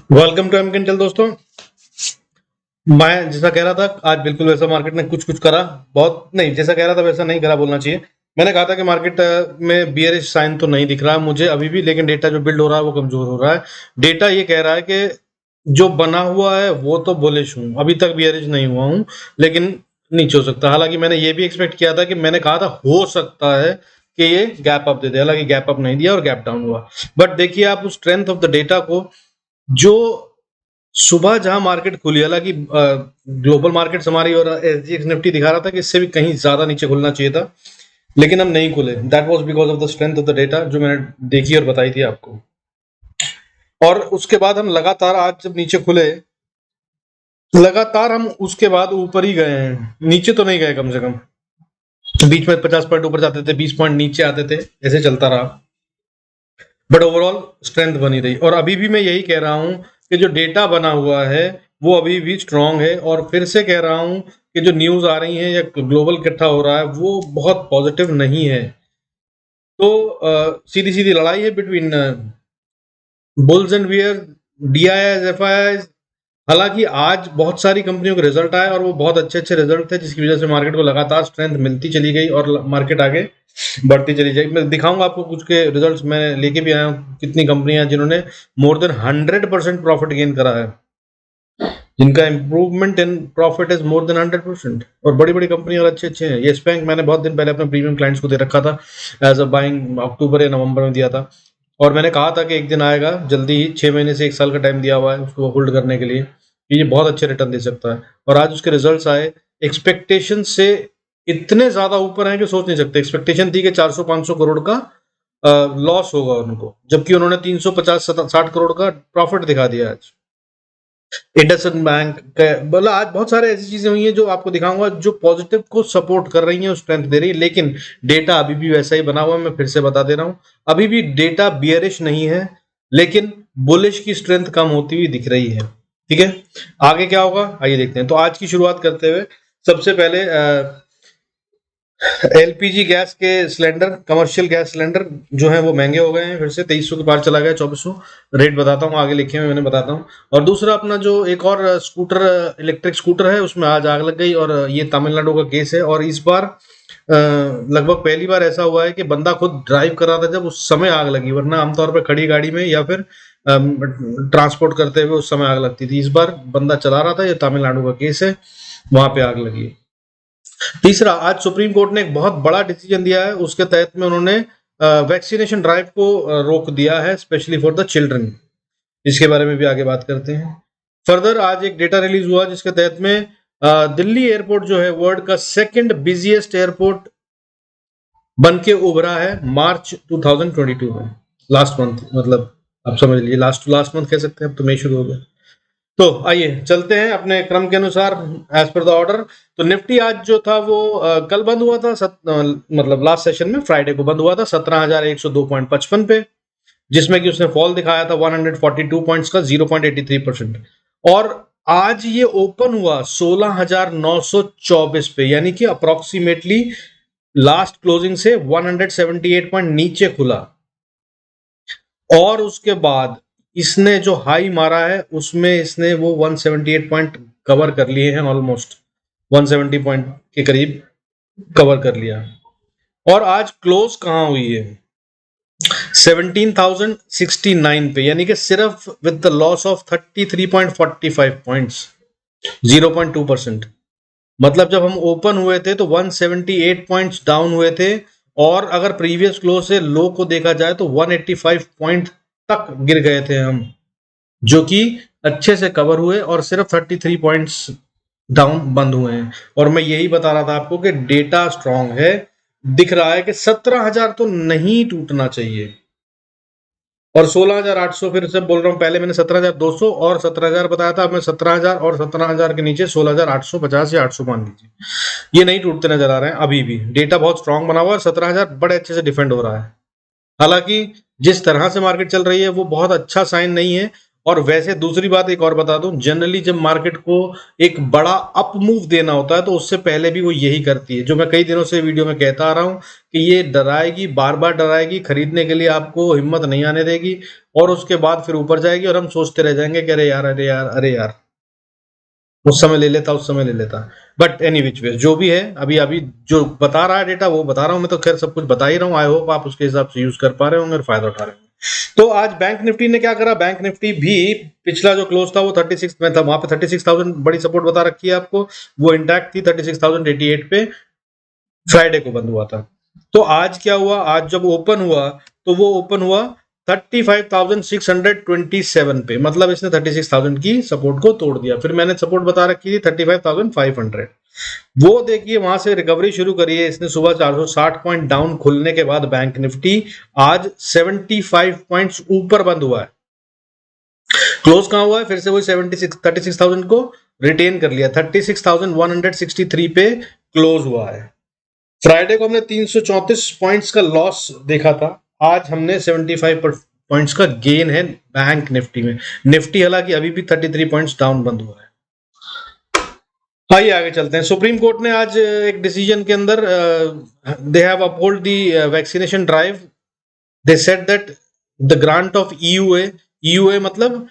Welcome to एमकेंटल दोस्तों। मैं जैसा कह रहा था आज बिल्कुल वैसा मार्केट ने कुछ कुछ करा। बहुत नहीं, जैसा कह रहा था वैसा नहीं करा बोलना चाहिए। मैंने कहा था कि मार्केट में बियरिश साइन तो नहीं दिख रहा है मुझे अभी भी, लेकिन डेटा जो बिल्ड हो रहा है वो कमजोर हो रहा है। डेटा ये कह रहा है कि जो बना हुआ है वो तो बुलिश हूँ, अभी तक बियरिश नहीं हुआ हूँ, लेकिन नीचे हो सकता है। हालांकि मैंने ये भी एक्सपेक्ट किया था कि मैंने कहा था हो सकता है कि ये गैप अप दे दे, हालांकि गैप अप नहीं दिया और गैप डाउन हुआ। बट देखिए आप उस स्ट्रेंथ ऑफ द डेटा को, जो सुबह जहां मार्केट खुली, हालांकि ग्लोबल मार्केट्स हमारी और एसजीएक्स निफ्टी दिखा रहा था कि इससे भी कहीं ज्यादा नीचे खुलना चाहिए था, लेकिन हम नहीं खुले। That was because of the strength of the data जो मैंने देखी और बताई थी आपको। और उसके बाद हम लगातार आज जब नीचे खुले, लगातार हम उसके बाद ऊपर ही गए हैं, नीचे तो नहीं गए। कम से कम बीच में 50 पॉइंट ऊपर जाते थे, 20 पॉइंट नीचे आते थे, ऐसे चलता रहा। बट ओवरऑल स्ट्रेंथ बनी रही। और अभी भी मैं यही कह रहा हूं कि जो डेटा बना हुआ है वो अभी भी स्ट्रांग है। और फिर से कह रहा हूं कि जो न्यूज आ रही है या ग्लोबल इकट्ठा हो रहा है वो बहुत पॉजिटिव नहीं है। तो सीधी सीधी लड़ाई है between bulls and bear, DIIs, FIIs. हालांकि आज बहुत सारी कंपनियों के रिजल्ट आए और वो बहुत अच्छे अच्छे रिजल्ट थे, जिसकी वजह से मार्केट को लगातार स्ट्रेंथ मिलती चली गई और मार्केट आगे बढ़ती चली जाएगी। मैं दिखाऊंगा आपको कुछ के रिजल्ट्स, मैं लेके भी आया हूँ। कितनी कंपनियां जिन्होंने मोर देन 100% प्रॉफिट गेन करा है, जिनका improvement in profit is more than 100%। और बड़ी बड़ी कंपनी और अच्छे अच्छे हैं। येस बैंक मैंने बहुत दिन पहले अपने प्रीमियम क्लाइंट्स को दे रखा था एज अ बाइंग, अक्टूबर या नवंबर में दिया था। और मैंने कहा था कि एक दिन आएगा, जल्दी ही 6 महीने से 1 साल का टाइम दिया हुआ है उसको होल्ड करने के लिए, कि ये बहुत अच्छे रिटर्न दे सकता है। और आज उसके रिजल्ट्स आए, एक्सपेक्टेशन से इतने ज्यादा ऊपर हैं कि सोच नहीं सकते। एक्सपेक्टेशन थी कि 400-500 करोड़ का लॉस होगा उनको, जबकि उन्होंने 350-60 करोड़ का प्रॉफिट दिखा दिया आज। इंडसइंड बैंक का मतलब आज बहुत सारे ऐसी चीजें हुई हैं जो आपको दिखाऊंगा, जो पॉजिटिव को सपोर्ट कर रही हैं, स्ट्रेंथ दे रही है। लेकिन डेटा अभी भी वैसा ही बना हुआ है। मैं फिर से बता दे रहा हूं, अभी भी डेटा बियरिश नहीं है, लेकिन बुलिश की स्ट्रेंथ कम होती हुई दिख रही है। ठीक है, आगे क्या होगा आइए देखते हैं। तो आज की शुरुआत करते हुए सबसे पहले एलपीजी गैस के सिलेंडर, कमर्शियल गैस सिलेंडर जो है वो महंगे हो गए हैं, फिर से 2300 के पार चला गया, 2400। रेट बताता हूँ, आगे लिखे हुए मैंने बताता हूँ। और दूसरा अपना जो एक और स्कूटर, इलेक्ट्रिक स्कूटर है, उसमें आज आग लग गई और ये तमिलनाडु का केस है। और इस बार लगभग पहली बार ऐसा हुआ है कि बंदा खुद ड्राइव कर रहा था जब उस समय आग लगी, वरना आमतौर पर खड़ी गाड़ी में या फिर ट्रांसपोर्ट करते हुए उस समय आग लगती थी। इस बार बंदा चला रहा था, ये तमिलनाडु का केस है, वहां पे आग लगी। तीसरा, आज सुप्रीम कोर्ट ने एक बहुत बड़ा डिसीजन दिया है, उसके तहत में उन्होंने वैक्सीनेशन ड्राइव को रोक दिया है, स्पेशली फॉर द चिल्ड्रन। इसके बारे में भी आगे बात करते हैं। फर्दर आज एक डेटा रिलीज हुआ जिसके तहत में दिल्ली एयरपोर्ट जो है वर्ल्ड का सेकंड बिजिएस्ट एयरपोर्ट बन के उभरा है मार्च 2022 में, लास्ट मंथ। मतलब आप समझ लीजिए लास्ट लास्ट मंथ कह सकते हैं, अब तो मई शुरू हो गया। तो आइए चलते हैं अपने क्रम के अनुसार, एज पर द ऑर्डर। तो निफ्टी आज जो था वो कल बंद हुआ था, मतलब लास्ट सेशन में फ्राइडे को बंद हुआ था 17,102.55 पे, जिसमें कि उसने फॉल दिखाया था 142 पॉइंट्स का, 0.83%। और आज ये ओपन हुआ 16,924 पे, यानी कि अप्रोक्सीमेटली लास्ट क्लोजिंग से 178 पॉइंट नीचे खुला। और उसके बाद इसने जो हाई मारा है उसमें इसने वो 178 पॉइंट कवर कर लिए हैं, ऑलमोस्ट 170 पॉइंट के करीब कवर कर लिया। और आज क्लोज कहां हुई है, 17,069 पे, यानी कि सिर्फ with the loss of 33.45 points, 0.2%। मतलब जब हम ओपन हुए थे तो 178 पॉइंट्स डाउन हुए थे, और अगर प्रीवियस क्लोज से लो को देखा जाए तो 185 पॉइंट तक गिर गए थे हम, जो कि अच्छे से कवर हुए और सिर्फ 33 पॉइंट्स डाउन बंद हुए हैं। और मैं यही बता रहा था आपको कि डेटा स्ट्रांग है, दिख रहा है कि 17,000 तो नहीं टूटना चाहिए। और 16,800, फिर से बोल रहा हूँ, पहले मैंने 17,200 और 17,000 बताया था, अब मैं 17,000 और 17,000 के नीचे 16,850 या 800 मान लीजिए, ये नहीं टूटते नजर आ रहे हैं। अभी भी डेटा बहुत स्ट्रांग बना हुआ है, 17,000 बड़े अच्छे से डिफेंड हो रहा है। हालांकि जिस तरह से मार्केट चल रही है वो बहुत अच्छा साइन नहीं है। और वैसे दूसरी बात एक और बता दूं, जनरली जब मार्केट को एक बड़ा अप मूव देना होता है तो उससे पहले भी वो यही करती है, जो मैं कई दिनों से वीडियो में कहता आ रहा हूं कि ये डराएगी, बार बार डराएगी, खरीदने के लिए आपको हिम्मत नहीं आने देगी, और उसके बाद फिर ऊपर जाएगी और हम सोचते रह जाएंगे कि अरे यार अरे यार अरे यार, उस समय ले लेता, उस समय ले लेता। बट एनी विच वे जो भी है, अभी अभी जो बता रहा है डेटा वो बता रहा हूं मैं, तो खैर सब कुछ बता ही रहा हूँ। आई होप आप उसके हिसाब से यूज कर पा रहे होंगे और फायदा उठा रहे होंगे। तो आज बैंक निफ्टी ने क्या करा, बैंक निफ्टी भी पिछला जो क्लोज था वो 36 में था, वहां पे 36,000 बड़ी सपोर्ट बता रखी है आपको, वो इंटैक्ट थी 36,088 पे फ्राइडे को बंद हुआ था। तो आज क्या हुआ, आज जब ओपन हुआ तो वो ओपन हुआ 35,627 पे, मतलब इसने 36,000 की सपोर्ट को तोड़ दिया। फिर मैंने सपोर्ट बता रखी थी 35,500, वो देखिए वहां से रिकवरी शुरू करी है इसने। सुबह 460 पॉइंट डाउन खुलने के बाद बैंक निफ्टी आज 75 पॉइंट्स ऊपर बंद हुआ है। क्लोज कहां हुआ है, फिर से वही 36,000 को रिटेन कर लिया, 36,163 पे क्लोज हुआ है। फ्राइडे को हमने 334 पॉइंट्स का लॉस देखा था, आज हमने 75 पॉइंट्स का गेन है बैंक निफ्टी में। निफ्टी हालांकि अभी भी 33 पॉइंट्स डाउन बंद हुआ है। आइए आगे चलते हैं। सुप्रीम कोर्ट ने आज एक डिसीजन के अंदर they have uphold the vaccination drive. They said that the grant of EUA मतलब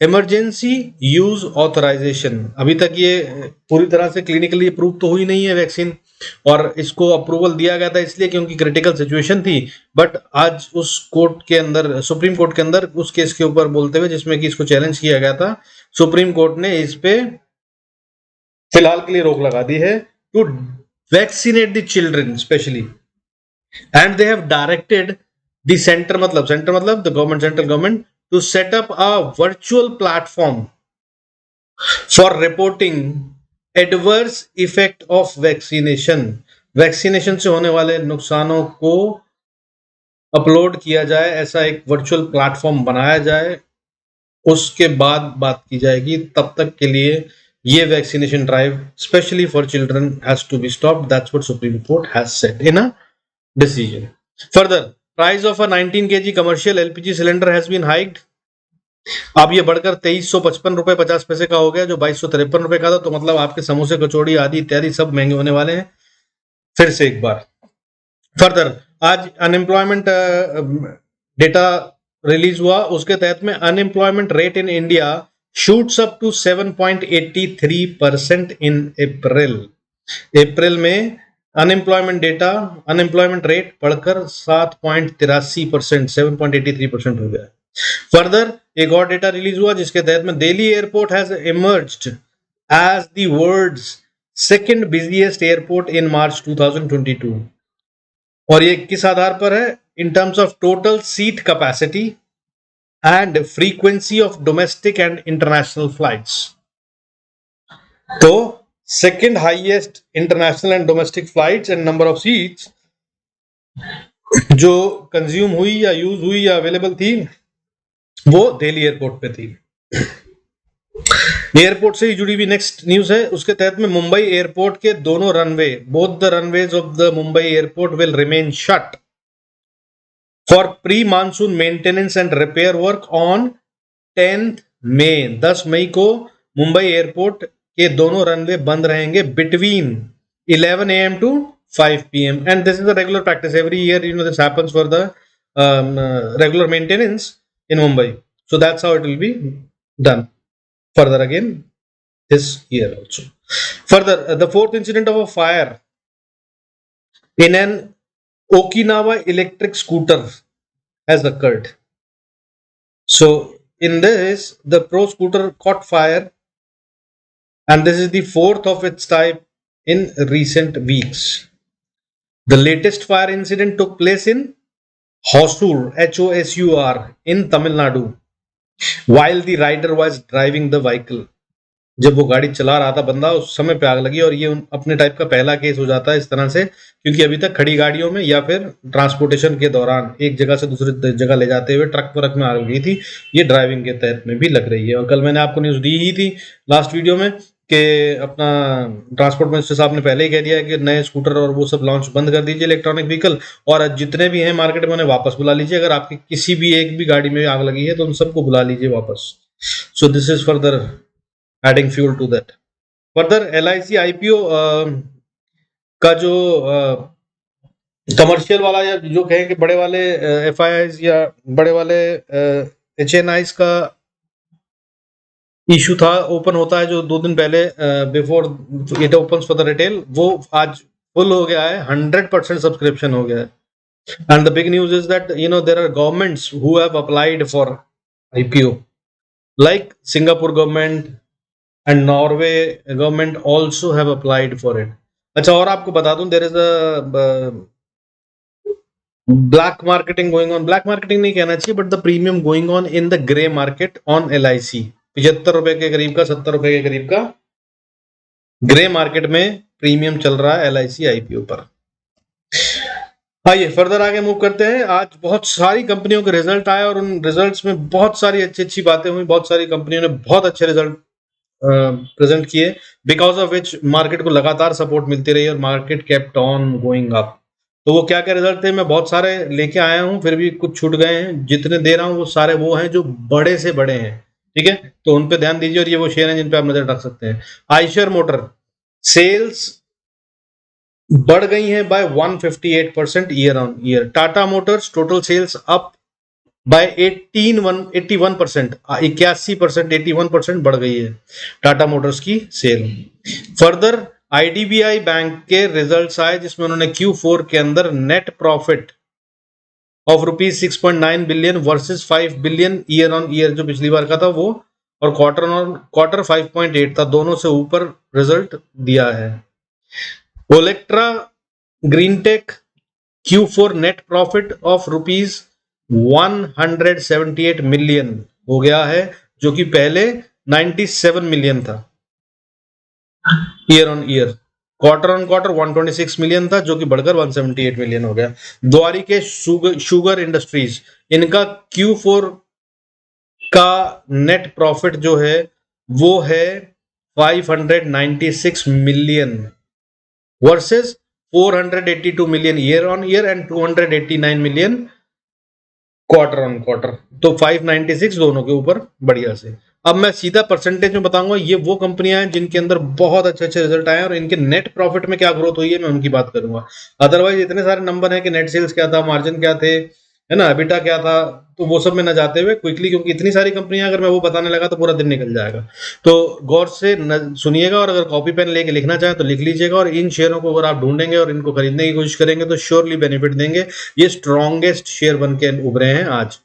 इमरजेंसी यूज ऑथराइजेशन, अभी तक ये पूरी तरह से क्लिनिकली अप्रूव तो हुई नहीं है वैक्सीन, और इसको अप्रूवल दिया गया था इसलिए क्योंकि क्रिटिकल सिचुएशन थी। बट आज उस कोर्ट के अंदर, सुप्रीम कोर्ट के अंदर उस केस के ऊपर बोलते हुए जिसमें कि इसको चैलेंज किया गया था, सुप्रीम कोर्ट ने इस पे फिलहाल के लिए रोक लगा दी है to vaccinate the children specially, and they have directed the centre मतलब the government, central government, to set up a virtual platform for reporting adverse effect of vaccination। Vaccination से होने वाले नुकसानों को अपलोड किया जाए, ऐसा एक वर्चुअल प्लेटफॉर्म बनाया जाए, उसके बाद बात की जाएगी। तब तक के लिए ये vaccination drive specially for children has to be stopped. That's what supreme court has said in a decision. Further, price of a 19 kg commercial LPG cylinder has been hiked। अब ये बढ़कर 2355 रुपए 50 पैसे का हो गया, जो 2253 रुपए का था। तो मतलब आपके समोसे, कचौड़ी आदि इत्यादि सब महंगे होने वाले हैं फिर से एक बार। फर्दर, आज अनएम्प्लॉयमेंट डेटा रिलीज हुआ, उसके तहत में unemployment rate in India shoots up to 7.83% in April में अनएम्प्लॉयमेंट रेट बढ़कर 7.83%, 7.83% हो गया। फर्दर एक और डेटा रिलीज हुआ जिसके तहत में Delhi airport has emerged as the world's second busiest airport in March 2022। और ये किस आधार पर है, in terms of total seat capacity and frequency of domestic and international flights. तो second highest international and domestic flights and number of seats जो consume हुई या यूज हुई या अवेलेबल थी वो दिल्ली एयरपोर्ट पे थी। एयरपोर्ट से ही जुड़ी हुई नेक्स्ट न्यूज है, उसके तहत में मुंबई एयरपोर्ट के दोनों runway, both the runways of the Mumbai airport will remain shut for pre monsoon maintenance and repair work on 10 मई। 10 मई को मुंबई एयरपोर्ट के दोनों रनवे बंद रहेंगे between 11 AM to 5 PM, and this is a regular practice every year. You know, this happens for the regular maintenance in Mumbai, so that's how it will be done further again this year also. Further, the fourth incident of a fire in an Okinawa electric scooter has occurred. So in this, the Pro scooter caught fire, and this is the fourth of its type in recent weeks. The latest fire incident took place in Hosur, Hosur in Tamil Nadu, while the rider was driving the vehicle। जब वो गाड़ी चला रहा था बंदा, उस समय पे आग लगी। और ये अपने टाइप का पहला केस हो जाता है इस तरह से, क्योंकि अभी तक खड़ी गाड़ियों में या फिर ट्रांसपोर्टेशन के दौरान एक जगह से दूसरी जगह ले जाते हुए ट्रक वरक में आग लगी थी। ये ड्राइविंग के तहत में भी लग रही है। और कल मैंने आपको न्यूज दी ही थी लास्ट वीडियो में कि अपना ट्रांसपोर्ट मिनिस्टर साहब ने पहले ही कह दिया है कि नए स्कूटर और वो सब लॉन्च बंद कर दीजिए इलेक्ट्रॉनिक व्हीकल, और जितने भी हैं मार्केट में उन्हें वापस बुला लीजिए। अगर आपकी किसी भी एक भी गाड़ी में आग लगी है तो उन सबको बुला लीजिए वापस। So this is further adding fuel to that. Further LIC IPO का जो कमर्शियल वाला, या जो कहें कि बड़े वाले FIIs या बड़े वाले HNIs का इशू था, ओपन होता है जो 2 दिन पहले before it opens for the retail, वो आज फुल हो गया है, 100% सब्सक्रिप्शन हो गया है। And the big news is that there are governments who have applied for IPO, like Singapore government and Norway government also have applied for it. अच्छा, और आपको बता दूं, there is a black marketing going on, black marketing नहीं कहना चाहिए, but the premium going on in the grey market on LIC। 75 रुपए के करीब का, 70 रुपए के करीब का ग्रे मार्केट में प्रीमियम चल रहा है LIC IPO पर। आइए फर्दर आगे मूव करते हैं। आज बहुत सारी कंपनियों के रिजल्ट आए और उन रिजल्ट्स में बहुत सारी अच्छी अच्छी बातें हुई, बहुत सारी कंपनियों ने बहुत अच्छे रिजल्ट प्रेजेंट किए, बिकॉज ऑफ विच मार्केट को लगातार सपोर्ट मिलती रही और market kept on going up. तो वो क्या क्या रिजल्ट थे, मैं बहुत सारे लेके आया हूं, फिर भी कुछ छूट गए हैं। जितने दे रहा हूं वो सारे वो हैं जो बड़े से बड़े हैं, ठीक है, तो उन पे ध्यान दीजिए। और ये वो शेयर हैं जिन पे आप नजर रख सकते हैं। आइशर मोटर सेल्स बढ़ गई हैं by 158% year on year. Tata motors total sales up by 81%, 81%, 81% बढ़ गई है टाटा मोटर्स की सेल। फर्दर IDBI बैंक के रिजल्ट्स आए जिसमें उन्होंने Q4 के अंदर net profit of ₹6.9 billion versus 5 billion year on year जो पिछली बार का था वो, और क्वार्टर ऑन क्वार्टर 5.8 था, दोनों से ऊपर रिजल्ट दिया है। Olectra Greentech Q4 net profit of ₹178 million हो गया है, जो कि पहले 97 मिलियन था year on year. Quarter on quarter 126 million था, जो कि बढ़कर 178 मिलियन हो गया। द्वारिके शुगर इंडस्ट्रीज, इनका Q4 का नेट प्रॉफिट जो है वो है 596 million versus 482 million year on year and 289 million quarter on quarter. तो 596 दोनों के ऊपर बढ़िया से। अब मैं सीधा परसेंटेज में बताऊंगा। ये वो कंपनियां हैं जिनके अंदर बहुत अच्छे अच्छे रिजल्ट आए हैं और इनके नेट प्रॉफिट में क्या ग्रोथ हुई है मैं उनकी बात करूंगा। अदरवाइज इतने सारे नंबर हैं कि नेट सेल्स क्या था, मार्जिन क्या थे, है ना, एबिटा क्या था, तो वो सब में ना जाते हुए क्विकली, क्योंकि इतनी सारी कंपनियां अगर मैं वो बताने लगा तो पूरा दिन निकल जाएगा। तो गौर से सुनिएगा, और अगर कॉपी पेन लेके लिखना चाहें तो लिख लीजिएगा। और इन शेयरों को अगर आप ढूंढेंगे और इनको खरीदने की कोशिश करेंगे तो श्योरली बेनिफिट देंगे। ये स्ट्रॉन्गेस्ट शेयर बन के उभरे हैं आज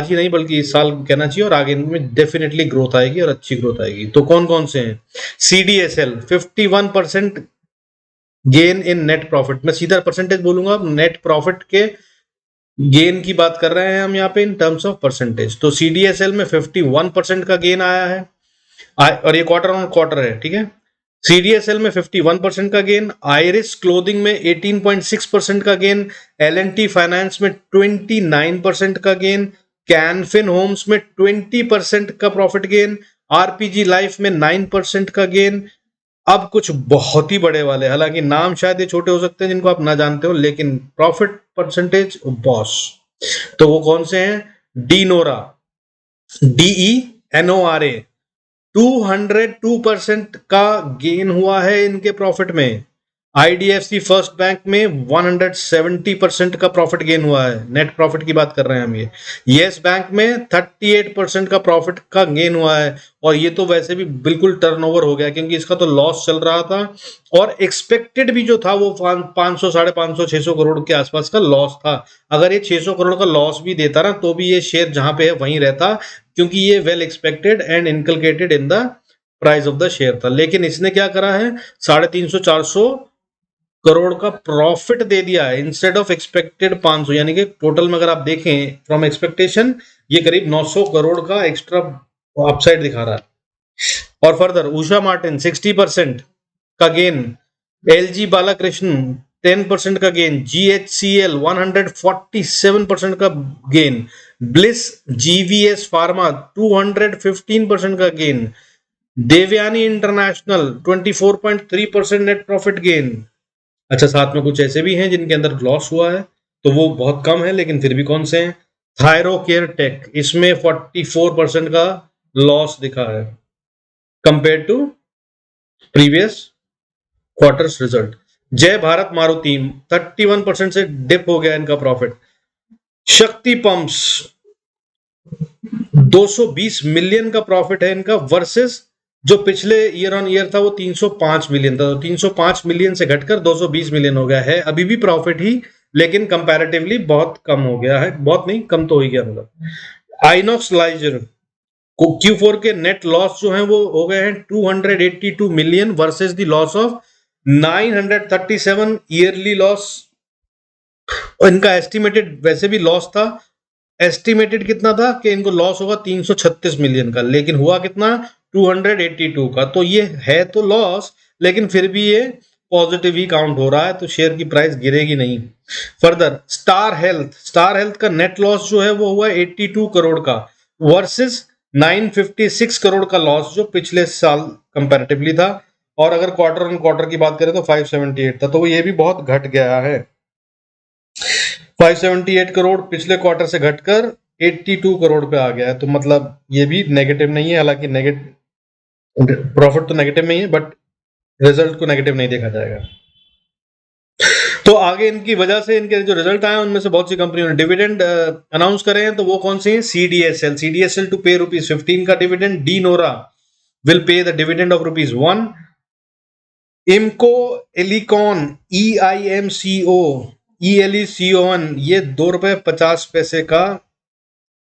ही नहीं बल्कि इस साल कहना चाहिए, और आगे इनमें डेफिनेटली ग्रोथ आएगी और अच्छी ग्रोथ आएगी। तो कौन कौन से हैं? CDSL 51% gain in net profit. मैं सीधा परसेंटेज बोलूंगा, नेट प्रॉफिट के गेन की बात कर रहे हैं हम यहाँ पे इन टर्म्स ऑफ परसेंटेज। तो CDSL में 51% का गेन आया है, और ये क्वार्टर ऑन क्वार्टर है, ठीक है। CDSL में 51% का गेन, आइरिस क्लोथिंग में 18.6% का गेन, L&T फाइनेंस में 29% का गेन, कैनफिन होम्स में 20% का प्रॉफिट गेन, RPG लाइफ में 9% का गेन। अब कुछ बहुत ही बड़े वाले, हालांकि नाम शायद ये छोटे हो सकते हैं जिनको आप ना जानते हो, लेकिन प्रॉफिट परसेंटेज बॉस। तो वो कौन से हैं? डीनोरा, DENORA 202% का गेन हुआ है इनके प्रॉफिट में। IDFC फर्स्ट बैंक में 170% का प्रॉफिट गेन हुआ है, नेट प्रॉफिट की बात कर रहे हैं हम। ये येस बैंक में 38% का प्रॉफिट का गेन हुआ है, और ये तो वैसे भी बिल्कुल टर्नओवर हो गया क्योंकि इसका तो लॉस चल रहा था, और एक्सपेक्टेड भी जो था वो 500, 550, 600 करोड़ के आसपास का लॉस था। अगर ये 600 करोड़ का लॉस भी देता ना तो भी ये शेयर जहां पे है वहीं रहता, क्योंकि ये well expected and inculcated in the price of the share था। लेकिन इसने क्या करा है, 350, 400 करोड़ का प्रॉफिट दे दिया है इंस्टेड ऑफ एक्सपेक्टेड 500, यानी कि टोटल में अगर आप देखें फ्रॉम एक्सपेक्टेशन ये करीब 900 करोड़ का एक्स्ट्रा अपसाइड दिखा रहा है। और फर्दर उषा मार्टिन 60% का गेन, LG बालाकृष्ण 10% का गेन, GHCL 147% का गेन, ब्लिस GVS फार्मा 215% का gain, Devyani international 24.3% net profit gain. अच्छा, साथ में कुछ ऐसे भी हैं जिनके अंदर लॉस हुआ है, तो वो बहुत कम है, लेकिन फिर भी कौन से हैं? थायरोकेयर टेक, इसमें 44% का लॉस दिखा है compare to previous quarters result. Jay Bharat Maruti 31% से डिप हो गया इनका प्रॉफिट। शक्ति पंप्स 220 मिलियन का प्रॉफिट है इनका, वर्सेस जो पिछले ईयर ऑन ईयर था वो 305 मिलियन था, तो 305 मिलियन से घटकर 220 मिलियन हो गया है। अभी भी प्रॉफिट ही, लेकिन कंपैरेटिवली बहुत कम हो गया है, बहुत नहीं, कम तो हो ही गया मतलब। आइनॉक्स लाइजर को Q4 के नेट लॉस जो है वो हो गए हैं 282 million versus the loss of 937 yearly loss. और इनका एस्टिमेटेड वैसे भी लॉस था, एस्टिमेटेड कितना था कि इनको लॉस होगा 336 मिलियन का, लेकिन हुआ कितना? 282 का। तो ये है तो लॉस, लेकिन फिर भी ये पॉजिटिव ही काउंट हो रहा है, तो शेयर की प्राइस गिरेगी नहीं। फर्दर स्टार हेल्थ का नेट लॉस जो है वो हुआ 82 करोड़ का, वर्सेस 956 करोड़ का लॉस जो पिछले साल कंपैरेटिवली था। और अगर क्वार्टर ऑन क्वार्टर की बात करें तो 578 था, तो ये भी बहुत घट गया है। 578 करोड़ पिछले क्वार्टर से घटकर 82 करोड़ पे आ गया है, तो मतलब ये भी नेगेटिव नहीं है, हालांकि नेगेटिव प्रॉफिट तो नेगेटिव में ही है, बट रिजल्ट को नेगेटिव नहीं देखा जाएगा। तो आगे इनकी वजह से इनके जो रिजल्ट आए उनमें से बहुत सी कंपनियों ने डिविडेंड अनाउंस करे हैं, तो वो कौन सी हैं? सीडीएसएल टू पे ₹15 का dividend, De Nora will pay the dividend of ₹1, Eimco Elecon EIMCO ये ₹2.50 का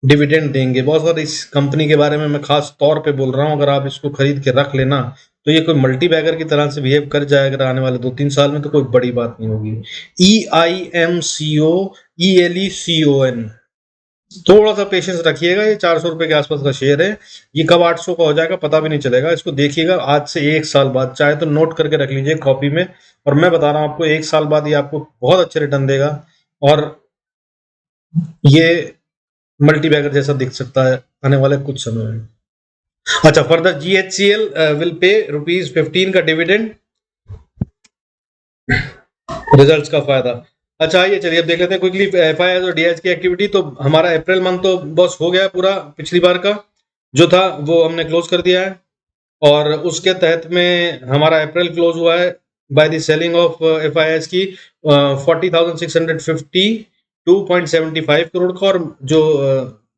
डिविडेंड देंगे। बहुत सारे इस कंपनी के बारे में मैं खास तौर पे बोल रहा हूं, अगर आप इसको खरीद के रख लेना तो ये कोई मल्टी बैगर की तरह से बिहेव कर जाएगा आने वाले 2-3 साल में, तो कोई बड़ी बात नहीं होगी। EIMCO थोड़ा सा पेशेंस रखिएगा, ये ₹400 के आसपास का शेयर है, ये कब 800 का हो जाएगा पता भी नहीं चलेगा। इसको देखिएगा आज से 1 साल बाद, चाहे तो नोट करके रख लीजिए कॉपी में, और मैं बता रहा हूं आपको 1 साल बाद ये आपको बहुत अच्छे रिटर्न देगा, और ये मल्टी बैगर जैसा दिख सकता है आने वाले कुछ समय में। अच्छा, फर्दर GHCL विल पे ₹15 का डिविडेंड, रिजल्ट्स का फायदा। अच्छा, ये चलिए अब देख लेते हैं क्विकली FIIs और DIs की एक्टिविटी। तो हमारा अप्रैल मंथ तो बस हो गया पूरा, पिछली बार का जो था वो हमने क्लोज कर दिया है, और उसके तहत में हमारा अप्रैल क्लोज हुआ है by the selling of FIIs की 40,652.75 करोड़ का, और जो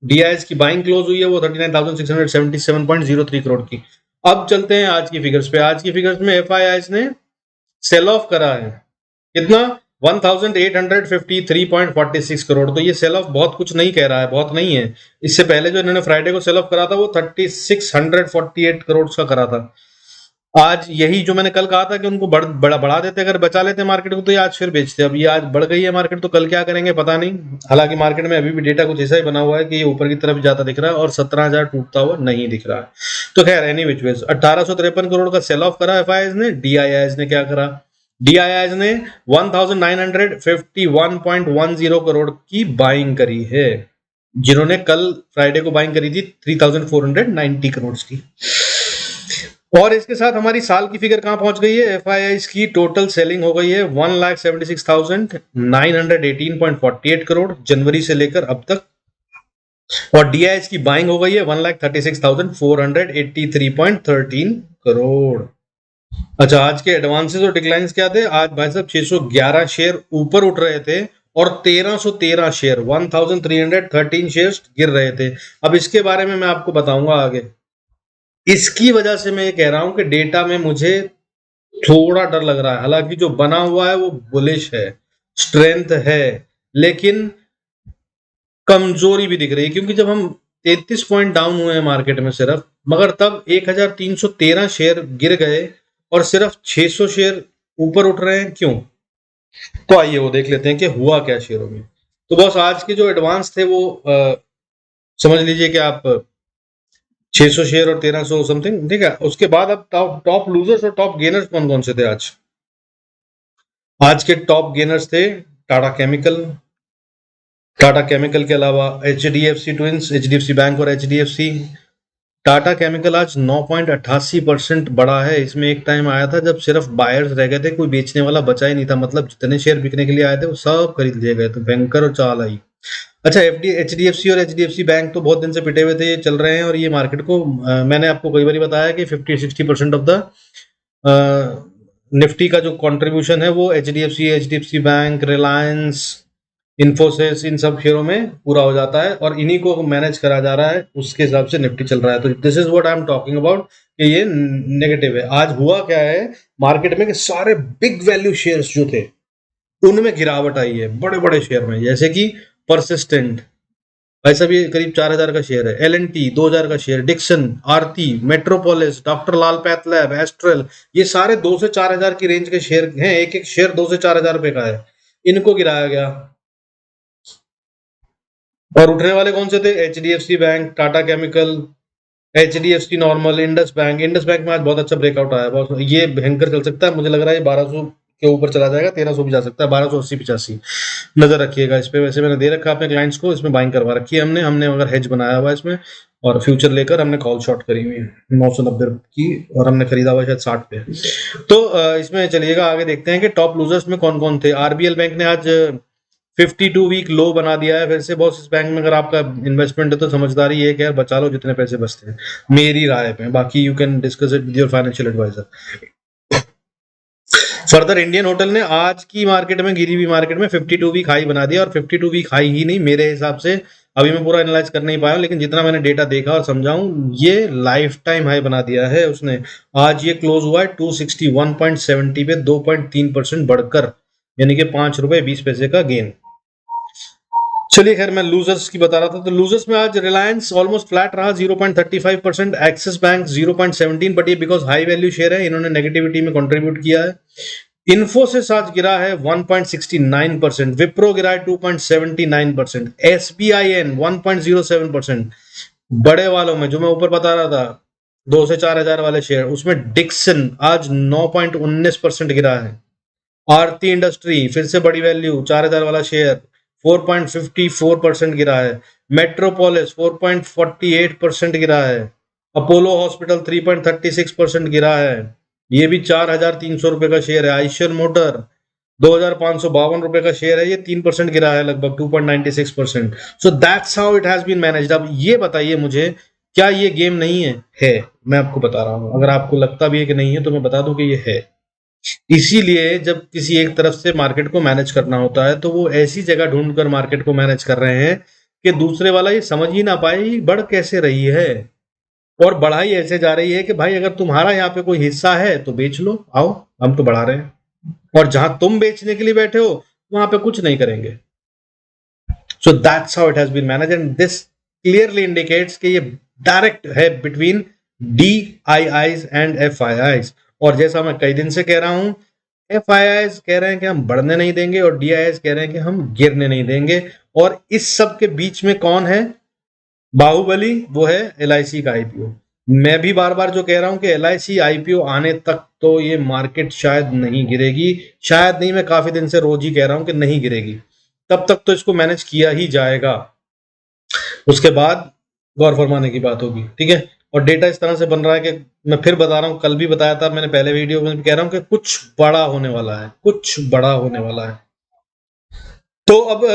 DIs की बाइंग क्लोज हुई है वो 39,677.03 करोड़ की। अब चलते हैं आज की फिगर्स पे। आज की फिगर्स में FIIs ने सेल ऑफ करा है कितना? 1853.46 करोड़। तो ये सेल ऑफ बहुत कुछ नहीं कह रहा है, बहुत नहीं है। इससे पहले जो इन्होंने फ्राइडे को सेल ऑफ करा था वो 3648 करोड़ का करा था। आज यही जो मैंने कल कहा था कि उनको बढ़ा देते, अगर बचा लेते मार्केट को, तो ये आज फिर बेचते। अब ये आज बढ़ गई है मार्केट, तो कल क्या करेंगे पता नहीं। हालांकि मार्केट में अभी भी डेटा कुछ ऐसा ही बना हुआ है कि ये ऊपर की तरफ जाता दिख रहा है और 17,000 टूटता हुआ नहीं दिख रहा है। तो खैर एनी विच वेज 1853 करोड़ का सेल ऑफ करा FIIs ने। DIIs ने क्या करा? DIIs ने 1951.10 करोड़ की बाइंग करी है, जिन्होंने कल फ्राइडे को बाइंग करी थी 3490 करोड़ की। और इसके साथ हमारी साल की फिगर कहां पहुंच गई है? FIIs की टोटल सेलिंग हो गई है 1,76,918.48 करोड़ जनवरी से लेकर अब तक, और DIs की बाइंग हो गई है 1,36,483.13 करोड़। अच्छा, आज के एडवांसेस और डिक्लाइंस क्या थे? आज भाई साहब 611 शेयर ऊपर उठ रहे थे और 1313 शेयर 1313 शेयर्स गिर रहे थे। अब इसके बारे में मैं आपको बताऊंगा आगे। इसकी वजह से मैं ये कह रहा हूं कि डेटा में मुझे थोड़ा डर लग रहा है। हालांकि जो बना हुआ है वो बुलिश है, स्ट्रेंथ है, लेकिन कमजोरी भी दिख रही है, क्योंकि जब हम 33 पॉइंट डाउन हुए हैं मार्केट में सिर्फ, मगर तब 1313 शेयर गिर गए और सिर्फ 600 शेयर ऊपर उठ रहे हैं, क्यों? तो आइए वो देख लेते हैं कि हुआ क्या शेयरों में। तो बस आज के जो एडवांस थे वो समझ लीजिए कि आप 600 शेयर और 1300 समथिंग, ठीक है। उसके बाद अब टॉप लूजर्स और टॉप गेनर्स कौन कौन से थे आज? आज के टॉप गेनर्स थे टाटा केमिकल के अलावा HDFC ट्विंस, HDFC बैंक और HDFC, टाटा केमिकल आज 9.88% बढ़ा है। इसमें एक टाइम आया था जब सिर्फ बायर्स रह गए थे, कोई बेचने वाला बचा ही नहीं था। मतलब जितने शेयर बिकने के लिए आए थे वो सब खरीद लिए गए, तो भयंकर और चाल आई। अच्छा, एचडीएफसी और एचडीएफसी बैंक तो बहुत दिन से पिटे हुए थे, ये चल रहे हैं। और ये मार्केट को मैंने आपको कई बार बताया कि 50-60% ऑफ द निफ्टी का जो कंट्रीब्यूशन है वो एचडीएफसी बैंक, रिलायंस, इन्फोसिस, इन सब शेयरों में पूरा हो जाता है और इन्हीं को मैनेज करा जा रहा है, उसके हिसाब से निफ्टी चल रहा है। तो this is what I am talking about कि ये नेगेटिव है। आज हुआ क्या है मार्केट में कि सारे बिग वैल्यू शेयर्स जो थे उनमें गिरावट आई है, बड़े बड़े शेयर में, जैसे कि परसिस्टेंट, भाई साहब ये करीब 4,000 का शेयर है। एल&टी 2,000 का शेयर, डिक्सन, आरती, मेट्रोपोलिस, डॉक्टर लाल पैथलैब, एस्ट्रल, ये सारे 2 से 4,000 की रेंज के शेयर हैं। एक एक शेयर 2 से 4,000 रुपए का है, इनको गिराया गया। और उठने वाले कौन से थे? HDFC bank, Tata chemical, HDFC normal, Indus bank में आज बहुत अच्छा ब्रेकआउट आया, बहुत ये भयंकर चल सकता है। मुझे लग रहा है ये 1200 के ऊपर चला जाएगा, 1300 भी जा सकता है, 1280-85 नजर रखिएगा इस पे। वैसे मैंने दे रखा है अपने क्लाइंट्स को, इसमें बाइंग करवा रखी है हमने हमने अगर हेज बनाया हुआ है इसमें, और फ्यूचर लेकर हमने कॉल शॉर्ट करी हुई है 990 की, और हमने खरीदा हुआ है शायद 60 पे। तो इसमें चलिएगा आगे देखते हैं कि टॉप लूजर्स में कौन कौन थे। आरबीएल बैंक ने आज 52 वीक लो बना दिया है फिर से। बॉस, इस बैंक में अगर आपका इन्वेस्टमेंट है तो समझदारी ये है, बचा लो जितने पैसे बचते हैं, मेरी राय पे। बाकी you can discuss it with your financial advisor. Further Indian hotel ने आज की मार्केट में, गिरी हुई मार्केट में 52 वीक हाई बना दिया, और 52 वीक हाई ही नहीं, मेरे हिसाब से अभी मैं पूरा एनालाइज कर नहीं पाया, लेकिन जितना मैंने डेटा देखा और समझाऊं, ये लाइफ टाइम हाई बना दिया है उसने। आज ये क्लोज हुआ है 261.70 पे, 2.3% बढ़कर, यानी कि 5 रुपए 20 पैसे का गेन। चलिए खैर, मैं लूजर्स की बता रहा था, तो लूजर्स में आज रिलायंस ऑलमोस्ट फ्लैट रहा 0.35%, एक्सिस बैंक 0.17, बट ये बिकॉज हाई वैल्यू शेयर है, इन्होंने नेगेटिविटी में कंट्रीब्यूट किया है। इन्फोसिस आज गिरा है 1.69%, विप्रो गिरा है 2.79%, एसबीआईएन 1.07%। बड़े वालों में जो मैं ऊपर बता रहा था 2 से 4,000 वाले शेयर, उसमें डिक्सन आज 9.19% गिरा है। आरती इंडस्ट्री फिर से बड़ी वैल्यू, 4,000 वाला शेयर 4.54% गिरा है। मेट्रोपोलिस 4.48% गिरा है। अपोलो हॉस्पिटल 3.36% गिरा है, ये भी 4,300 रुपए का शेयर है। आइशर मोटर 2,552 रुपए का शेयर है, ये 3% गिरा है, लगभग 2.96%। So that's how it has been managed. अब ये बताइए मुझे, क्या ये गेम नहीं है? मैं आपको बता रहा हूं, अगर आपको लगता भी है कि नहीं है तो मैं बता दूं कि ये है। इसीलिए जब किसी एक तरफ से मार्केट को मैनेज करना होता है तो वो ऐसी जगह ढूंढकर मार्केट को मैनेज कर रहे हैं कि दूसरे वाला ये समझ ही ना पाए ये बढ़ कैसे रही है, और बढ़ाई ऐसे जा रही है कि भाई अगर तुम्हारा यहाँ पे कोई हिस्सा है तो बेच लो, आओ हम तो बढ़ा रहे हैं, और जहां तुम बेचने के लिए बैठे हो वहां पे कुछ नहीं करेंगे। So that's how it has been manage, and this clearly indicates कि ये डायरेक्ट है between D I Is and F I Is. और जैसा मैं कई दिन से कह रहा हूं, एफ आई आईज कह रहे हैं कि हम बढ़ने नहीं देंगे, और डी आई आईज कह रहे हैं कि हम गिरने नहीं देंगे। और इस सब के बीच में कौन है? बाहुबली, वो है LIC का आईपीओ। मैं भी बार बार जो कह रहा हूं कि LIC आईपीओ आने तक तो ये मार्केट शायद नहीं गिरेगी, शायद नहीं, मैं काफी दिन से रोज ही कह रहा हूं कि नहीं गिरेगी, तब तक तो इसको मैनेज किया ही जाएगा, उसके बाद गौर फरमाने की बात होगी, ठीक है। और डेटा इस तरह से बन रहा है कि मैं फिर बता रहा हूं, कल भी बताया था मैंने पहले वीडियो में भी कह रहा हूं कि कुछ बड़ा होने वाला है, कुछ बड़ा होने वाला है। तो अब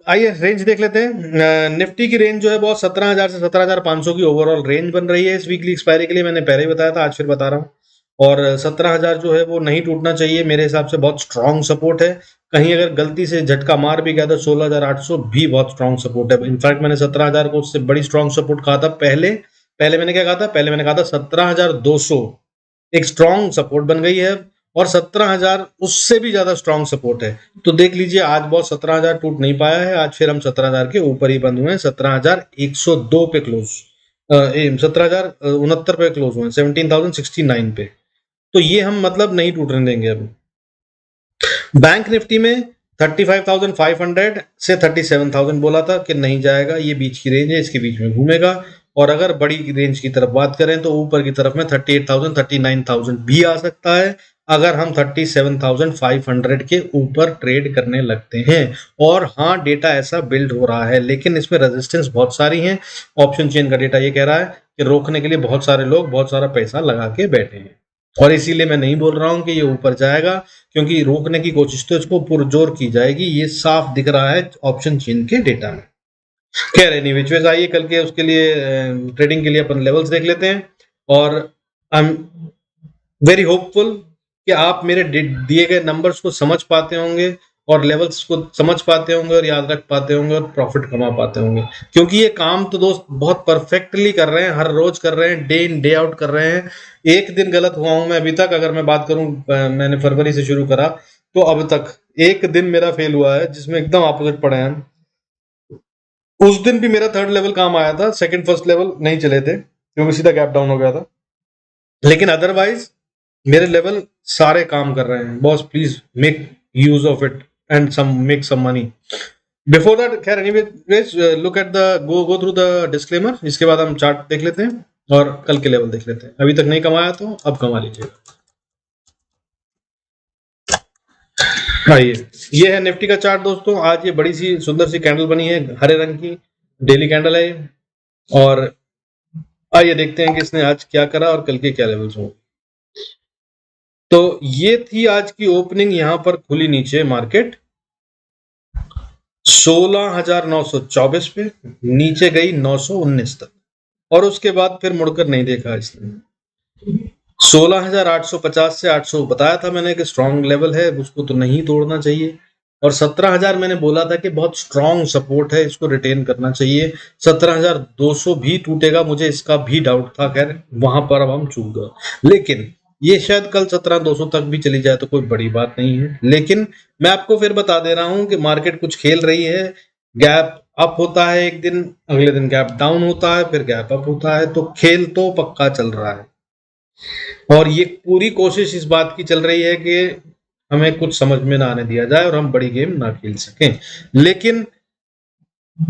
आइए रेंज देख लेते हैं। निफ्टी की रेंज जो है बहुत 17,000 से 17,500 की ओवरऑल रेंज बन रही है इस वीकली एक्सपायरी के लिए। मैंने पहले ही बताया था, आज फिर बता रहा हूँ। और 17,000 जो है वो नहीं टूटना चाहिए, मेरे हिसाब से बहुत स्ट्रांग सपोर्ट है। कहीं अगर गलती से झटका मार भी गया तो 16,800 भी बहुत स्ट्रांग सपोर्ट है। इनफैक्ट मैंने 17,000 को उससे बड़ी स्ट्रांग सपोर्ट कहा था पहले। पहले मैंने क्या कहा था? पहले मैंने कहा था 17,200 एक स्ट्रांग सपोर्ट बन गई है, और 17,000 उससे भी ज्यादा स्ट्रांग सपोर्ट है। तो देख लीजिए, आज बहुत 17,000 टूट नहीं पाया है, आज फिर हम 17,000 के ऊपर ही बंद हुए हैं, 17,102 पे क्लोज, 17,069 पे क्लोज हुए हैं, 17,069 पे। तो ये हम मतलब नहीं टूटने देंगे अभी। बैंक निफ्टी में 35,500 से 37,000 बोला था कि नहीं जाएगा, ये बीच की रेंज है, इसके बीच में घूमेगा। और अगर बड़ी रेंज की तरफ बात करें तो ऊपर की तरफ में 38,000 39,000 भी आ सकता है। अगर हम 37,500 के ऊपर ट्रेड करने लगते हैं। और हाँ, डेटा ऐसा बिल्ड हो रहा है, लेकिन इसमें रेजिस्टेंस बहुत सारी हैं। ऑप्शन चेन का डेटा ये कह रहा है कि रोकने के लिए बहुत सारे लोग बहुत सारा पैसा लगा के बैठे हैं, और इसीलिए मैं नहीं बोल रहा हूं कि ये ऊपर जाएगा, क्योंकि रोकने की कोशिश तो इसको पुरजोर की जाएगी, ये साफ दिख रहा है ऑप्शन चेन के डेटा में। खैर एनीवेज आइए कल के उसके लिए ट्रेडिंग के लिए अपन लेवल्स देख लेते हैं। और आई एम वेरी होपफुल कि आप मेरे दिए गए नंबर्स को समझ पाते होंगे और लेवल्स को समझ पाते होंगे और याद रख पाते होंगे और प्रॉफिट कमा पाते होंगे, क्योंकि ये काम तो दोस्त बहुत परफेक्टली कर रहे हैं, हर रोज कर रहे हैं, डे इन डे आउट कर रहे हैं। एक दिन गलत हुआ हूं मैं अभी तक, अगर मैं बात करूं मैंने फरवरी से शुरू करा तो अब तक एक दिन मेरा फेल हुआ है जिसमें एकदम ऑपोजिट पड़े हैं। उस दिन भी मेरा थर्ड लेवल काम आया था, सेकंड फर्स्ट लेवल नहीं चले थे क्योंकि सीधा गैप डाउन हो गया था, लेकिन अदरवाइज मेरे लेवल सारे काम कर रहे हैं। Boss please make use of it and some make some money before that. खैर anyways look at the go through the disclaimer, इसके बाद हम चार्ट देख लेते हैं और कल के लेवल देख लेते हैं। अभी तक नहीं कमाया तो अब कमा लीजिएगा। आइए, ये है निफ्टी का चार्ट दोस्तों। आज ये बड़ी सी सुंदर सी कैंडल बनी है, हरे रंग की डेली कैंडल है ये। और आइए देखते हैं कि इसने आज क्या करा और कल के क्या लेवल्स होंगे। तो ये थी आज की ओपनिंग, यहां पर खुली नीचे मार्केट 16,924 पे, नीचे गई 919 तक, और उसके बाद फिर मुड़कर नहीं देखा इसने। 16,850 से 800 बताया था मैंने कि स्ट्रॉन्ग लेवल है, उसको तो नहीं तोड़ना चाहिए। और 17,000 मैंने बोला था कि बहुत स्ट्रॉन्ग सपोर्ट है, इसको रिटेन करना चाहिए। 17,200 भी टूटेगा, मुझे इसका भी डाउट था। खैर वहां पर अब हम चूक गए, लेकिन ये शायद कल 17,200 तक भी चली जाए तो कोई बड़ी बात नहीं है। लेकिन मैं आपको फिर बता दे रहा हूं कि मार्केट कुछ खेल रही है। गैप अप होता है एक दिन, अगले दिन गैप डाउन होता है, फिर गैप अप होता है, तो खेल तो पक्का चल रहा है। और ये पूरी कोशिश इस बात की चल रही है कि हमें कुछ समझ में ना आने दिया जाए और हम बड़ी गेम ना खेल सकें। लेकिन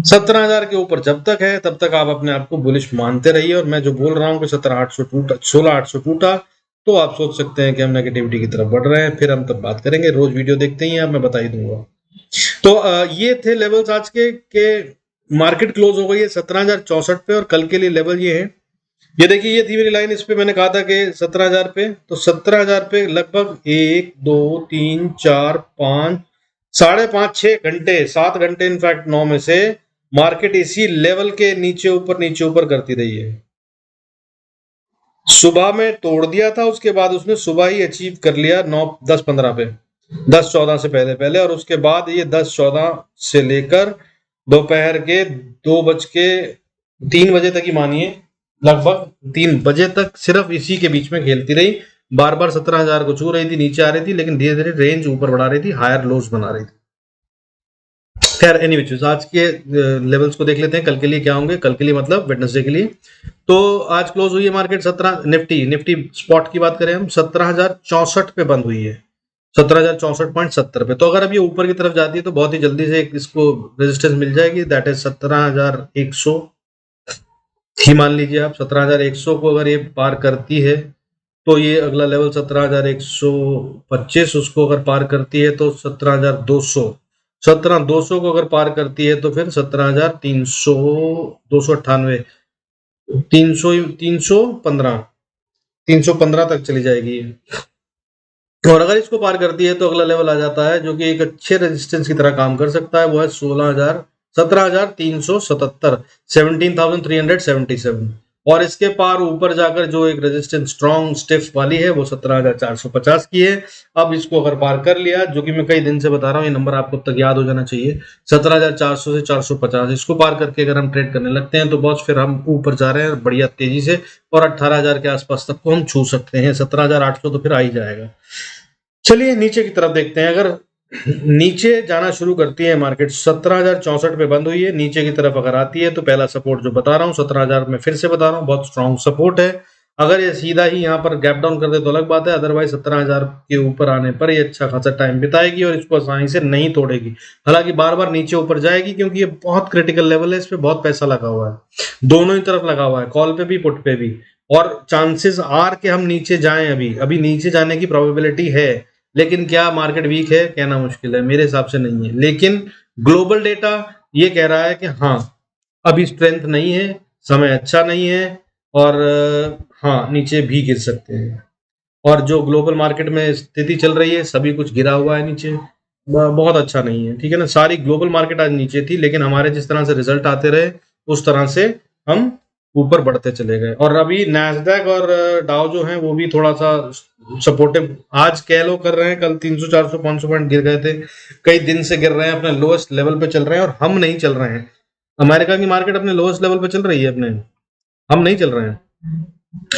17,000 के ऊपर जब तक है तब तक आप अपने आप को बुलिश मानते रहिए। और मैं जो बोल रहा हूं कि 17,800 टूटा, 16,800 टूटा, तो आप सोच सकते हैं कि हम नेगेटिविटी की तरफ बढ़ रहे हैं, फिर हम तब बात करेंगे। रोज वीडियो देखते ही हैं, मैं बता ही दूंगा। तो ये थे लेवल्स आज के मार्केट क्लोज हो गई है 17,064 पे, और कल के लिए लेवल ये है। ये देखिए, ये थी मेरी लाइन, इस पे मैंने कहा था कि 17,000 पे, तो 17,000 पे लगभग 1 2 3 4 5 5.5 6 घंटे, 7 घंटे इनफैक्ट 9 में से मार्केट इसी लेवल के नीचे ऊपर करती रही है। सुबह में तोड़ दिया था, उसके बाद उसने सुबह ही अचीव कर लिया 9 10 15 पे, 10 14 से पहले पहले, और उसके बाद ये 10 14 से लेकर दोपहर के 3 बजे तक ही मानिए, लगभग 3 बजे तक सिर्फ इसी के बीच में खेलती रही। बार बार 17,000 को छू रही थी, नीचे आ रही थी, लेकिन धीरे धीरे रेंज ऊपर बढ़ा रही थी, हायर लोस बना रही थी। खैर एनीवेज आज के लेवल्स को देख लेते हैं, कल के लिए क्या होंगे। कल के लिए मतलब वेडनेसडे के लिए। तो आज क्लोज हुई है मार्केट 17, निफ्टी स्पॉट की बात करें हम, 17,064 पे बंद हुई है, 17,064.70 पे। तो अगर अब ये ऊपर की तरफ जाती है तो बहुत ही जल्दी से इसको रेजिस्टेंस मिल जाएगी, दैट इज 17,100 ही मान लीजिए आप। 17,100 को अगर ये पार करती है तो ये अगला लेवल 17,125, उसको अगर पार करती है तो 17,200, 17,200 को अगर पार करती है तो फिर 17,300, 298, 315 तक चली जाएगी। और अगर इसको पार करती है तो अगला लेवल आ जाता है जो कि एक अच्छे रेजिस्टेंस की तरह काम कर सकता है, वो है 17,377, 17,377। और इसके पार ऊपर जाकर जो एक रेजिस्टेंस स्ट्रॉन्ग स्टिफ वाली है वो 17,450 की है। अब इसको अगर पार कर लिया, जो कि मैं कई दिन से बता रहा हूँ, ये नंबर आपको तक याद हो जाना चाहिए, 17,400 से 450, इसको पार करके अगर हम ट्रेड करने लगते हैं तो बॉस फिर हम ऊपर जा रहे हैं बढ़िया तेजी से, और 18,000 के आसपास तक को हम छू सकते हैं। 17,800 तो फिर आ ही जाएगा। चलिए नीचे की तरफ देखते हैं। अगर नीचे जाना शुरू करती है मार्केट, 17,064 पे बंद हुई है, नीचे की तरफ अगर आती है तो पहला सपोर्ट जो बता रहा हूँ 17,000 में, फिर से बता रहा हूँ बहुत स्ट्रॉन्ग सपोर्ट है। अगर ये सीधा ही यहाँ पर गैप डाउन कर दे तो अलग बात है, अदरवाइज 17,000 के ऊपर आने पर ये अच्छा खासा टाइम बिताएगी और इसको आसानी से नहीं तोड़ेगी। हालांकि बार बार नीचे ऊपर जाएगी क्योंकि ये बहुत क्रिटिकल लेवल है, इस पे बहुत पैसा लगा हुआ है, दोनों ही तरफ लगा हुआ है, कॉल पे भी पुट पे भी। और चांसेस आर के हम नीचे जाएं, अभी नीचे जाने की प्रोबेबिलिटी है, लेकिन क्या मार्केट वीक है कहना मुश्किल है, मेरे हिसाब से नहीं है। लेकिन ग्लोबल डेटा ये कह रहा है कि हाँ अभी स्ट्रेंथ नहीं है, समय अच्छा नहीं है, और हाँ नीचे भी गिर सकते हैं। और जो ग्लोबल मार्केट में स्थिति चल रही है, सभी कुछ गिरा हुआ है नीचे, बहुत अच्छा नहीं है, ठीक है ना। सारी ग्लोबल मार्केट आज नीचे थी, लेकिन हमारे जिस तरह से रिजल्ट आते रहे उस तरह से हम ऊपर बढ़ते चले गए। और अभी नैस्डैक और डाउ जो है वो भी थोड़ा सा सपोर्टिव आज कह लो कर रहे हैं। कल 300 400 500 पॉइंट गिर गए थे, कई दिन से गिर रहे हैं, अपने लोएस्ट लेवल पे चल रहे हैं, और हम नहीं चल रहे हैं। अमेरिका की मार्केट अपने लोएस्ट लेवल पे चल रही है, अपने हम नहीं चल रहे हैं।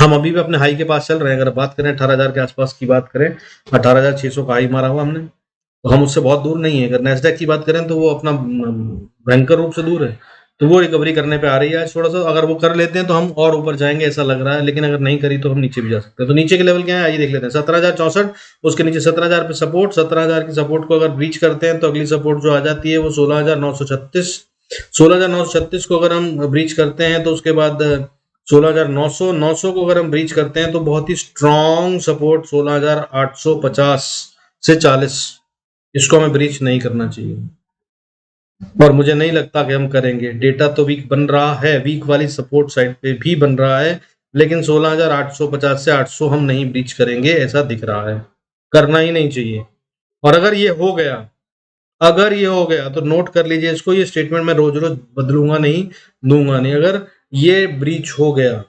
हम अभी भी अपने हाई के पास चल रहे हैं। अगर बात करें 18,000 के आसपास की बात करें, 18,600 का हाई मारा हुआ हमने, तो हम उससे बहुत दूर नहीं है। अगर नेस्डैक की बात करें तो वो अपना भयंकर रूप से दूर है, तो वो रिकवरी करने पे आ रही है आज थोड़ा सा। अगर वो कर लेते हैं तो हम और ऊपर जाएंगे ऐसा लग रहा है, लेकिन अगर नहीं करी तो हम नीचे भी जा सकते हैं। तो नीचे के लेवल क्या है आइए देख लेते हैं। 17,064, उसके नीचे 17,000 पे सपोर्ट। 17,000 की सपोर्ट को अगर ब्रीच करते हैं तो अगली सपोर्ट जो आ जाती है वो 16,936। 16,936 को अगर हम ब्रीच करते हैं तो उसके बाद 16,900 900 को अगर हम ब्रीच करते हैं तो बहुत ही स्ट्रॉन्ग सपोर्ट 16,850 से 40, इसको हमें ब्रीच नहीं करना चाहिए, और मुझे नहीं लगता कि हम करेंगे। डेटा तो वीक बन रहा है, वीक वाली सपोर्ट साइड पे भी बन रहा है, लेकिन 16,850 से 800 हम नहीं ब्रीच करेंगे ऐसा दिख रहा है, करना ही नहीं चाहिए। और अगर ये हो गया, अगर ये हो गया तो नोट कर लीजिए इसको, ये स्टेटमेंट मैं रोज रोज बदलूंगा नहीं, दूंगा नहीं। अगर ये ब्रीच हो गया,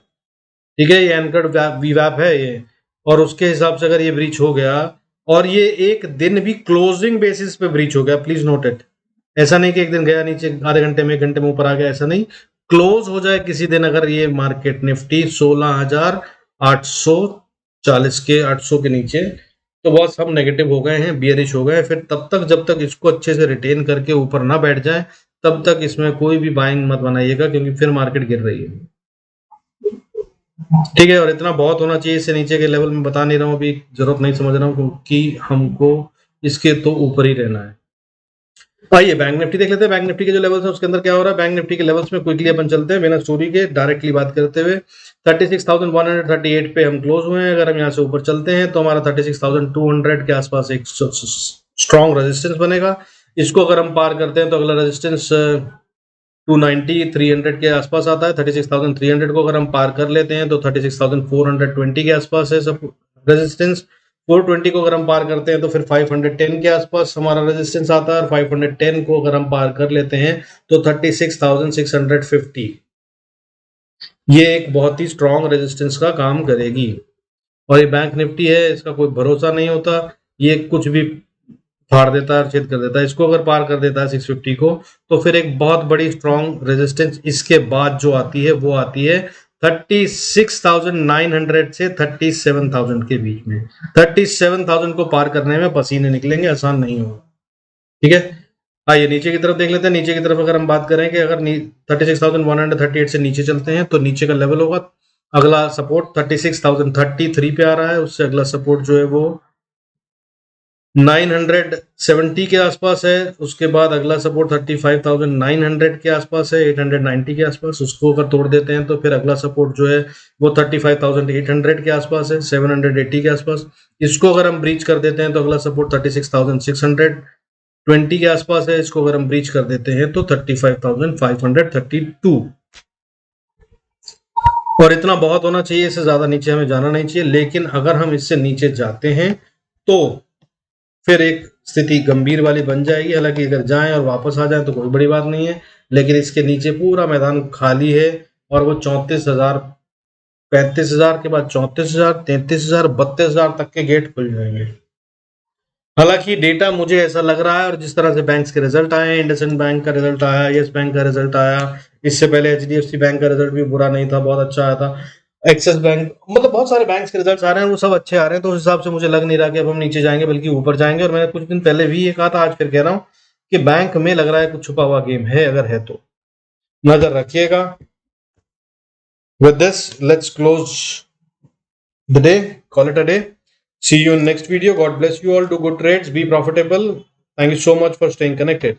ठीक है, ये एनकर्ड वीवैप है ये, और उसके हिसाब से अगर ये ब्रीच हो गया और ये एक दिन भी क्लोजिंग बेसिस पे ब्रीच हो गया, प्लीज नोट इट, ऐसा नहीं कि एक दिन गया नीचे आधे घंटे में 1 घंटे में ऊपर आ गया, ऐसा नहीं, क्लोज हो जाए किसी दिन अगर ये मार्केट निफ्टी 16,840 के 800 के नीचे, तो बस हम नेगेटिव हो गए हैं, बियरिश हो गए। फिर तब तक जब तक इसको अच्छे से रिटेन करके ऊपर ना बैठ जाए तब तक इसमें कोई भी बाइंग मत बनाइएगा, क्योंकि फिर मार्केट गिर रही है, ठीक है। और इतना बहुत होना चाहिए, इससे नीचे के लेवल में बता नहीं रहा हूँ, अभी जरूरत नहीं समझ रहा हूँ, क्योंकि हमको इसके तो ऊपर ही रहना है। आइए बैंक निफ्टी देख लेते हैं। बैंक निफ्टी के जो लेवल्स है उसके अंदर क्या हो रहा है। बैंक निफ्टी के लेवल्स में क्विकली अपन चलते हैं बिना स्टोरी के, डायरेक्टली बात करते हुए 36,138 पे हम क्लोज हुए हैं। अगर हम यहाँ से ऊपर चलते हैं तो हमारा 36,200 के आसपास एक स्ट्रॉन्ग रेजिस्टेंस बनेगा। इसको अगर हम पार करते हैं तो अगला रेजिस्टेंस 290 300 के आसपास आता है। 36,300 को अगर हम पार कर लेते हैं तो 36,420 के आसपास है सब रेजिस्टेंस। 420 को अगर हम पार करते हैं तो फिर 510 के आसपास हमारा रेजिस्टेंस आता है, और 510 को अगर हम पार कर लेते हैं तो 36,650, ये एक बहुत ही स्ट्रॉन्ग रेजिस्टेंस का काम करेगी। और ये बैंक निफ्टी है, इसका कोई भरोसा नहीं होता, ये कुछ भी फाड़ देता है, छेद कर देता है। इसको अगर पार कर देता है 650 को तो फिर एक बहुत बड़ी स्ट्रॉन्ग रेजिस्टेंस इसके बाद जो आती है वो आती है 36,900 से 37,000 के बीच में। 37,000 को पार करने में पसीने निकलेंगे, आसान नहीं होगा, ठीक है। आइए नीचे की तरफ देख लेते हैं। नीचे की तरफ अगर हम बात करें कि अगर 36,138 से नीचे चलते हैं तो नीचे का लेवल होगा, अगला सपोर्ट 36,033 पे आ रहा है, उससे अगला सपोर्ट जो है वो 970 के आसपास है। उसके बाद अगला सपोर्ट 35,900 के आसपास है, 890 के आसपास। उसको अगर तोड़ देते हैं तो फिर अगला सपोर्ट जो है वो 35,800 के आसपास है, 780 के आसपास। इसको अगर हम ब्रीच कर देते हैं तो अगला सपोर्ट 36,620 के आसपास है। इसको अगर हम ब्रीच कर देते हैं तो 35,532, और इतना बहुत होना चाहिए, इससे ज्यादा नीचे हमें जाना नहीं चाहिए। लेकिन अगर हम इससे नीचे जाते हैं तो फिर एक स्थिति गंभीर वाली बन जाएगी। हालांकि अगर जाएं और वापस आ जाएं तो कोई बड़ी बात नहीं है, लेकिन इसके नीचे पूरा मैदान खाली है, और वो 34,000 35,000 के बाद 34,000 33,000 32,000 तक के गेट खुल जाएंगे। हालांकि डेटा मुझे ऐसा लग रहा है, और जिस तरह से बैंक्स के रिजल्ट आए, इंडसइंड बैंक का रिजल्ट आया, यस बैंक का रिजल्ट आया, इससे पहले HDFC बैंक का रिजल्ट भी बुरा नहीं था, बहुत अच्छा आया था, एक्सिस बैंक, मतलब बहुत सारे बैंक्स के रिजल्ट्स आ रहे हैं, वो सब अच्छे आ रहे हैं। तो उस हिसाब से मुझे लग नहीं रहा कि अब हम नीचे जाएंगे, बल्कि ऊपर जाएंगे। और मैंने कुछ दिन पहले भी ये कहा था, आज फिर कह रहा हूँ कि बैंक में लग रहा है कुछ छुपा हुआ गेम है, अगर है तो नजर रखिएगा। With this let's close the day, call it a day. See you in next video. God bless you all. Do good trades. Be profitable. Thank you so much for staying connected.